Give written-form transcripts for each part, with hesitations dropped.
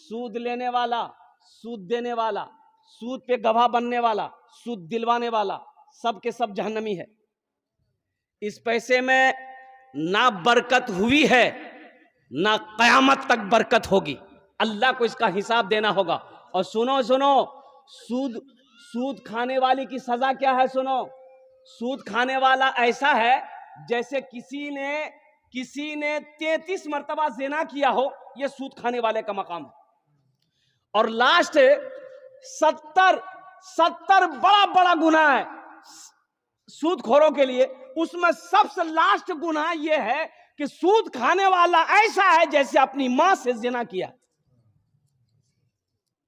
सूद लेने वाला, सूद देने वाला, सूद पे गवाह बनने वाला, सूद दिलवाने वाला, सब के सब जहन्नमी है। इस पैसे में ना बरकत हुई है, ना कयामत तक बरकत होगी। अल्लाह को इसका हिसाब देना होगा। और सुनो सुनो, सूद खाने वाले की सजा क्या है? सुनो, सूद खाने वाला ऐसा है जैसे किसी ने 33 मर्तबा ज़िना किया हो, यह सूद खाने वाले का मकाम है। और लास्ट 70 बड़ा बड़ा गुनाह है सूदखोरों के लिए। उसमें सबसे लास्ट गुनाह यह है कि सूद खाने वाला ऐसा है जैसे अपनी मां से ज़िना किया।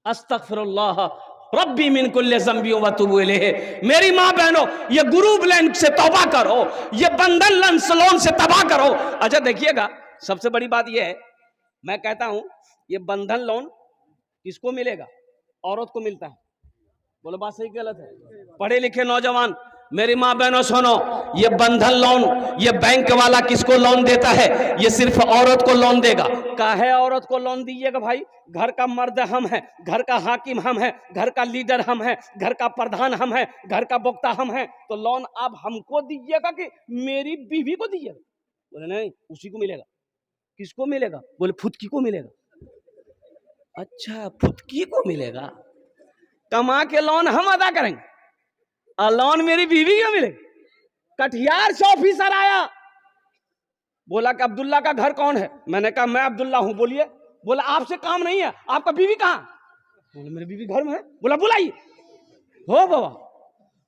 अस्तगफिरुल्लाह रब्बी मिन कुल्li ज़ंबि व अतूबु इलैहि। मेरी माँ बहनों, ये ग्रुप लोन से तौबा करो, ये बंधन लोन से तबाह करो। अच्छा देखिएगा, सबसे बड़ी बात यह है, मैं कहता हूं ये बंधन लोन किसको मिलेगा? औरत को मिलता है। बोलो बात सही गलत है? पढ़े लिखे नौजवान मेरी माँ बहनों सुनो, ये बंधन लोन, ये बैंक वाला किसको लोन देता है? ये सिर्फ औरत को लोन देगा। काहे औरत को लोन दीजिएगा भाई? घर का मर्द हम हैं, घर का हाकिम हम हैं, घर का लीडर हम हैं, घर का प्रधान हम हैं, घर का वक्ता हम हैं, तो लोन आप हमको दीजिएगा कि मेरी बीवी को दीजिएगा? बोले नहीं, उसी को मिलेगा। किसको मिलेगा? बोले फुदकी को मिलेगा। अच्छा, फुदकी को मिलेगा। कमा के लोन हम अदा करेंगे और लोन मेरी बीवी को मिलेगा। कटिहार से ऑफिसर आया, बोला कि अब्दुल्ला का घर कौन है? मैंने कहा मैं अब्दुल्ला हूं। बोलिए। बोला आपसे काम नहीं है, आपका बीवी कहां? बोले मेरी बीवी घर में है। बोला बुलाइए। हो बाबा,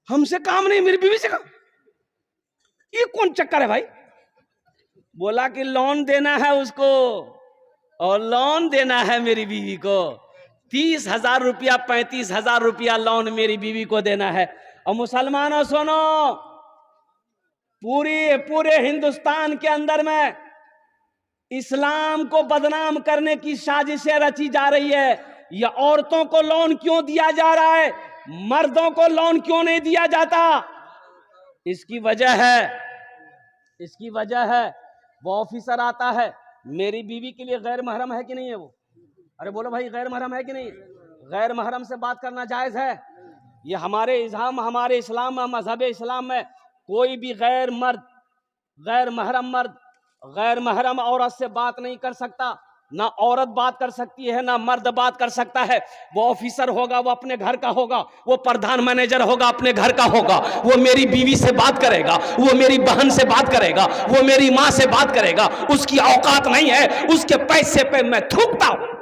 हमसे काम नहीं, मेरी बीवी से काम। ये कौन चक्कर है भाई? बोला कि लोन देना है उसको, और लोन देना है मेरी बीवी को। 30,000 रुपया 35,000 रुपया लोन मेरी बीवी को देना है। और मुसलमानों सुनो, पूरे हिंदुस्तान के अंदर में इस्लाम को बदनाम करने की साजिशें रची जा रही है। या औरतों को लोन क्यों दिया जा रहा है, मर्दों को लोन क्यों नहीं दिया जाता? इसकी वजह है वो ऑफिसर आता है, मेरी बीवी के लिए गैर महरम है कि नहीं है वो? अरे बोलो भाई, गैर महरम है कि नहीं? गैर महरम से बात करना जायज है? ये हमारे इस्लाम में, मजहब इस्लाम में कोई भी गैर महरम औरत से बात नहीं कर सकता। ना औरत बात कर सकती है, ना मर्द बात कर सकता है। वो ऑफिसर होगा, वो अपने घर का होगा, वो प्रधान मैनेजर होगा, अपने घर का होगा। वो मेरी बीवी से बात करेगा, वो मेरी बहन से बात करेगा, वो मेरी माँ से बात करेगा। उसकी औकात नहीं है, उसके पैसे पे मैं थूकता हूं।